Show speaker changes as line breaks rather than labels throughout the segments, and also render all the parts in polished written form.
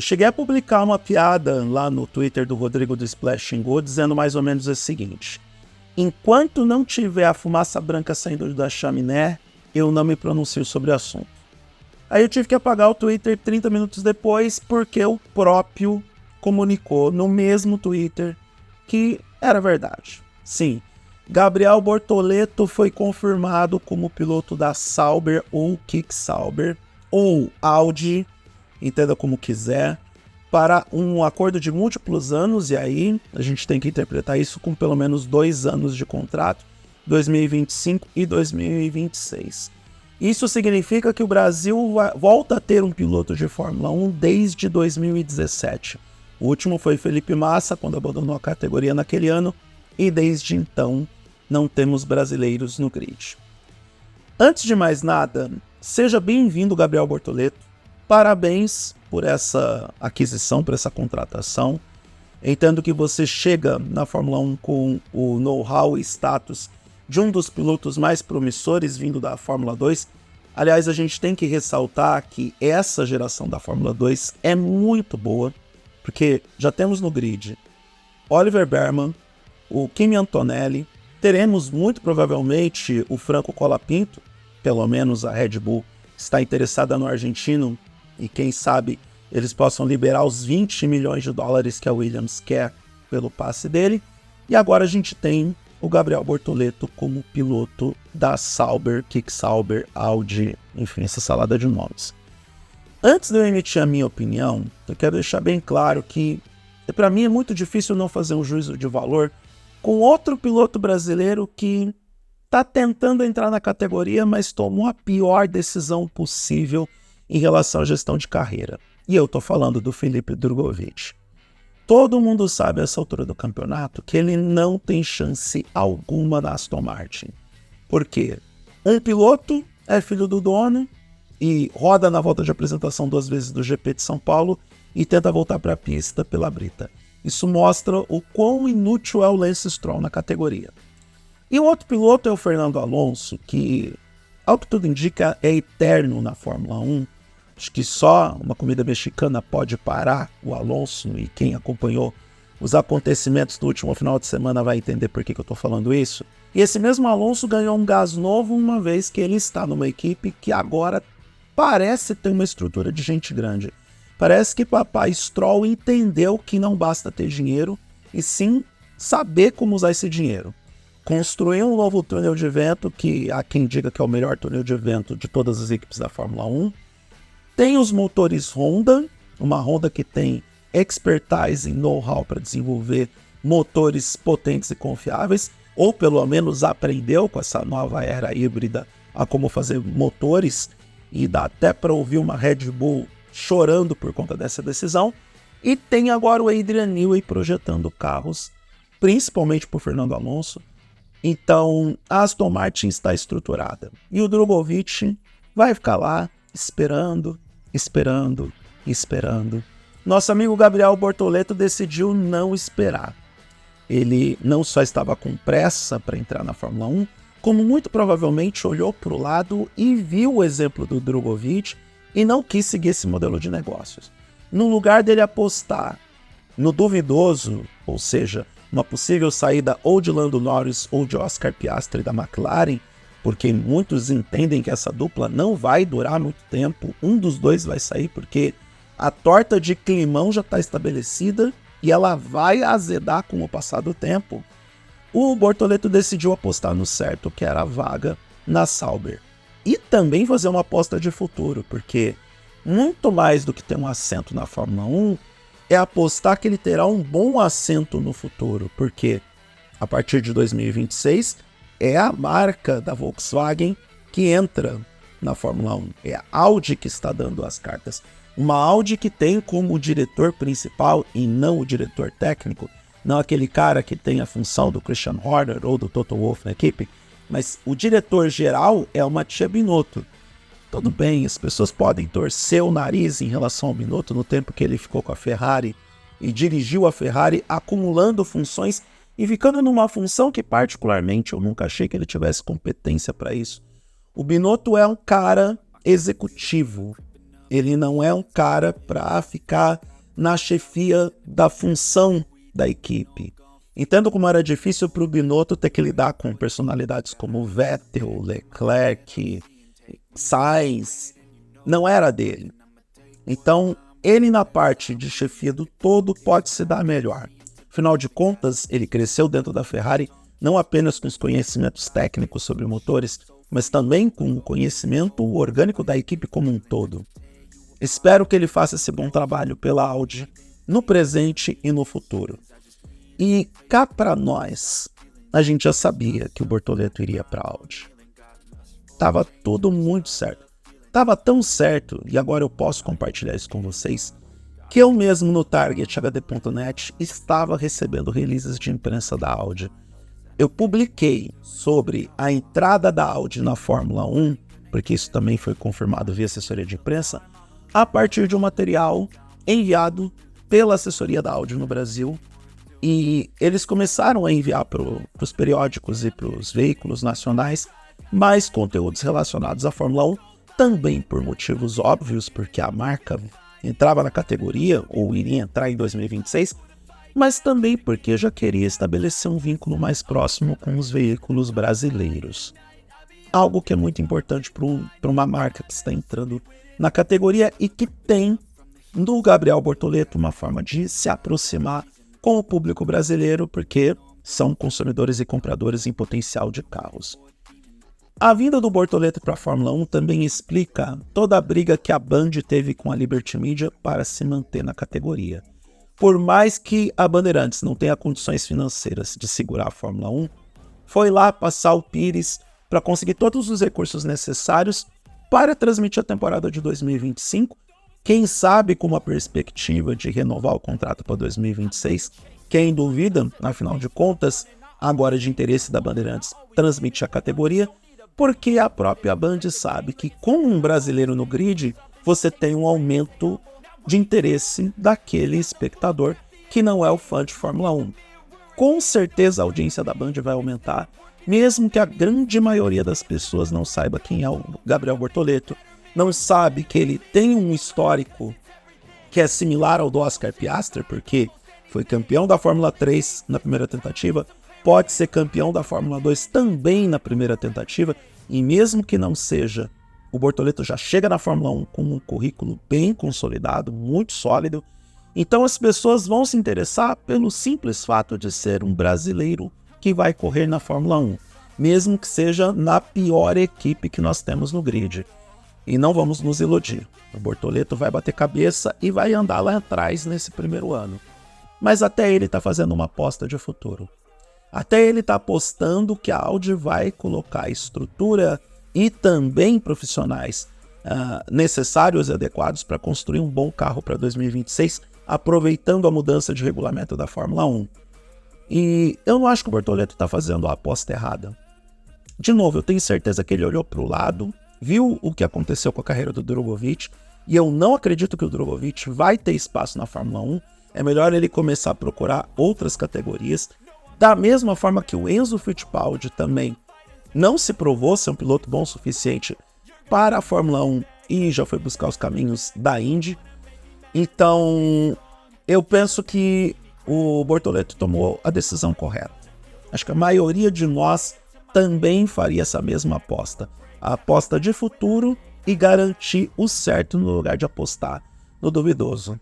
cheguei a publicar uma piada lá no Twitter do Rodrigo do Splash and Go, dizendo mais ou menos o seguinte: enquanto não tiver a fumaça branca saindo da chaminé, eu não me pronuncio sobre o assunto. Aí eu tive que apagar o Twitter 30 minutos depois, porque o próprio comunicou no mesmo Twitter que era verdade. Sim, Gabriel Bortoleto foi confirmado como piloto da Sauber ou Kick Sauber, ou Audi, entenda como quiser, para um acordo de múltiplos anos, e aí a gente tem que interpretar isso com pelo menos 2 anos de contrato, 2025 e 2026. Isso significa que o Brasil volta a ter um piloto de Fórmula 1 desde 2017. O último foi Felipe Massa, quando abandonou a categoria naquele ano, e desde então não temos brasileiros no grid. Antes de mais nada, seja bem-vindo, Gabriel Bortoleto. Parabéns por essa aquisição, por essa contratação. Entendo que você chega na Fórmula 1 com o know-how e status de um dos pilotos mais promissores vindo da Fórmula 2. Aliás, a gente tem que ressaltar que essa geração da Fórmula 2 é muito boa, porque já temos no grid Oliver Behrman, o Kimi Antonelli, teremos muito provavelmente o Franco Colapinto, pelo menos a Red Bull está interessada no argentino, e quem sabe eles possam liberar os 20 milhões de dólares que a Williams quer pelo passe dele. E agora a gente tem o Gabriel Bortoleto como piloto da Sauber, Kick Sauber, Audi, enfim, essa salada de nomes. Antes de eu emitir a minha opinião, eu quero deixar bem claro que para mim é muito difícil não fazer um juízo de valor com outro piloto brasileiro que está tentando entrar na categoria, mas tomou a pior decisão possível em relação à gestão de carreira. E eu estou falando do Felipe Drugovich. Todo mundo sabe a essa altura do campeonato que ele não tem chance alguma na Aston Martin. Por quê? Um piloto é filho do dono e roda na volta de apresentação 2 vezes do GP de São Paulo e tenta voltar para a pista pela brita. Isso mostra o quão inútil é o Lance Stroll na categoria. E o outro piloto é o Fernando Alonso, que, ao que tudo indica, é eterno na Fórmula 1. Acho que só uma comida mexicana pode parar o Alonso, e quem acompanhou os acontecimentos do último final de semana vai entender por que eu estou falando isso. E esse mesmo Alonso ganhou um gás novo uma vez que ele está numa equipe que agora parece ter uma estrutura de gente grande. Parece que papai Stroll entendeu que não basta ter dinheiro, e sim saber como usar esse dinheiro. Construiu um novo túnel de vento, que há quem diga que é o melhor túnel de vento de todas as equipes da Fórmula 1. Tem os motores Honda, uma Honda que tem expertise e know-how para desenvolver motores potentes e confiáveis, ou pelo menos aprendeu com essa nova era híbrida a como fazer motores, e dá até para ouvir uma Red Bull chorando por conta dessa decisão. E tem agora o Adrian Newey projetando carros, principalmente por Fernando Alonso. Então a Aston Martin está estruturada e o Drugovich vai ficar lá esperando. Nosso amigo Gabriel Bortoleto decidiu não esperar. Ele não só estava com pressa para entrar na Fórmula 1, como muito provavelmente olhou para o lado e viu o exemplo do Drugovich e não quis seguir esse modelo de negócios. No lugar dele apostar no duvidoso, ou seja, uma possível saída ou de Lando Norris ou de Oscar Piastri da McLaren, porque muitos entendem que essa dupla não vai durar muito tempo, um dos dois vai sair porque a torta de climão já está estabelecida e ela vai azedar com o passar do tempo. O Bortoleto decidiu apostar no certo, que era a vaga na Sauber. E também fazer uma aposta de futuro, porque muito mais do que ter um assento na Fórmula 1, é apostar que ele terá um bom assento no futuro, porque a partir de 2026 é a marca da Volkswagen que entra na Fórmula 1. É a Audi que está dando as cartas. Uma Audi que tem como diretor principal e não o diretor técnico, não aquele cara que tem a função do Christian Horner ou do Toto Wolff na equipe, mas o diretor geral é o Mattia Binotto. Tudo bem, as pessoas podem torcer o nariz em relação ao Binotto no tempo que ele ficou com a Ferrari e dirigiu a Ferrari acumulando funções e ficando numa função que particularmente eu nunca achei que ele tivesse competência para isso. O Binotto é um cara executivo, ele não é um cara para ficar na chefia da função da equipe. Entendo como era difícil para o Binotto ter que lidar com personalidades como Vettel, Leclerc, Sainz. Não era dele. Então, ele na parte de chefia do todo pode se dar melhor. Afinal de contas, ele cresceu dentro da Ferrari não apenas com os conhecimentos técnicos sobre motores, mas também com o conhecimento orgânico da equipe como um todo. Espero que ele faça esse bom trabalho pela Audi no presente e no futuro. E cá para nós, a gente já sabia que o Bortoleto iria para a Audi. Tava tudo muito certo. Tava tão certo, e agora eu posso compartilhar isso com vocês, que eu mesmo no TargetHD.net estava recebendo releases de imprensa da Audi. Eu publiquei sobre a entrada da Audi na Fórmula 1, porque isso também foi confirmado via assessoria de imprensa, a partir de um material enviado pela assessoria da Audi no Brasil. E eles começaram a enviar para os periódicos e para os veículos nacionais mais conteúdos relacionados à Fórmula 1, também por motivos óbvios, porque a marca entrava na categoria, ou iria entrar em 2026, mas também porque já queria estabelecer um vínculo mais próximo com os veículos brasileiros. Algo que é muito importante para uma marca que está entrando na categoria e que tem, no Gabriel Bortoleto, uma forma de se aproximar com o público brasileiro, porque são consumidores e compradores em potencial de carros. A vinda do Bortoleto para a Fórmula 1 também explica toda a briga que a Band teve com a Liberty Media para se manter na categoria. Por mais que a Bandeirantes não tenha condições financeiras de segurar a Fórmula 1, foi lá passar o Pires para conseguir todos os recursos necessários para transmitir a temporada de 2025, quem sabe com uma perspectiva de renovar o contrato para 2026, quem duvida, afinal de contas, agora é de interesse da Bandeirantes transmitir a categoria, porque a própria Band sabe que com um brasileiro no grid, você tem um aumento de interesse daquele espectador que não é o fã de Fórmula 1. Com certeza a audiência da Band vai aumentar, mesmo que a grande maioria das pessoas não saiba quem é o Gabriel Bortoleto, não sabe que ele tem um histórico que é similar ao do Oscar Piastri, porque foi campeão da Fórmula 3 na primeira tentativa, pode ser campeão da Fórmula 2 também na primeira tentativa, e mesmo que não seja, o Bortoleto já chega na Fórmula 1 com um currículo bem consolidado, muito sólido, então as pessoas vão se interessar pelo simples fato de ser um brasileiro que vai correr na Fórmula 1, mesmo que seja na pior equipe que nós temos no grid. E não vamos nos iludir, o Bortoleto vai bater cabeça e vai andar lá atrás nesse primeiro ano. Mas até ele está fazendo uma aposta de futuro. Até ele está apostando que a Audi vai colocar estrutura e também profissionais necessários e adequados para construir um bom carro para 2026, aproveitando a mudança de regulamento da Fórmula 1. E eu não acho que o Bortoleto está fazendo a aposta errada. De novo, eu tenho certeza que ele olhou para o lado, viu o que aconteceu com a carreira do Drogovic, e eu não acredito que o Drogovic vai ter espaço na Fórmula 1. É melhor ele começar a procurar outras categorias, da mesma forma que o Enzo Fittipaldi também não se provou ser um piloto bom o suficiente para a Fórmula 1 e já foi buscar os caminhos da Indy. Então, eu penso que o Bortoleto tomou a decisão correta. Acho que a maioria de nós também faria essa mesma aposta. A aposta de futuro e garantir o certo no lugar de apostar no duvidoso.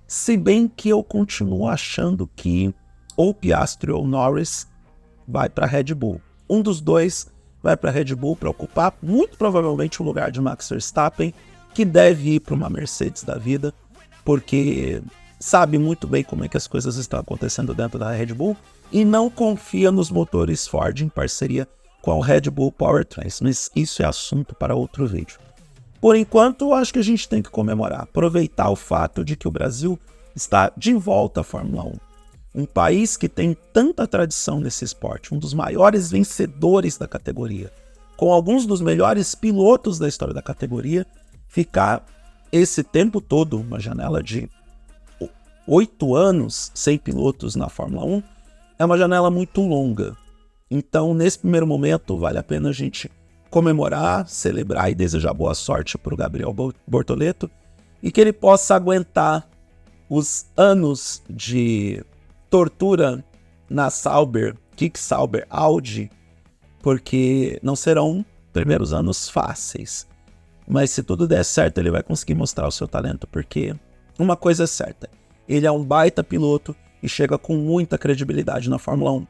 Se bem que eu continuo achando que ou Piastri ou Norris vai para a Red Bull. Um dos dois vai para a Red Bull para ocupar muito provavelmente o lugar de Max Verstappen, que deve ir para uma Mercedes da vida, porque sabe muito bem como é que as coisas estão acontecendo dentro da Red Bull e não confia nos motores Ford em parceria com a Red Bull Powertrains, mas isso é assunto para outro vídeo. Por enquanto, acho que a gente tem que comemorar, aproveitar o fato de que o Brasil está de volta à Fórmula 1. Um país que tem tanta tradição nesse esporte, um dos maiores vencedores da categoria, com alguns dos melhores pilotos da história da categoria, ficar esse tempo todo, uma janela de 8 anos sem pilotos na Fórmula 1, é uma janela muito longa. Então, nesse primeiro momento, vale a pena a gente comemorar, celebrar e desejar boa sorte para o Gabriel Bortoleto e que ele possa aguentar os anos de tortura na Sauber, Kick Sauber, Audi, porque não serão primeiros anos fáceis. Mas se tudo der certo, ele vai conseguir mostrar o seu talento, porque uma coisa é certa, ele é um baita piloto e chega com muita credibilidade na Fórmula 1.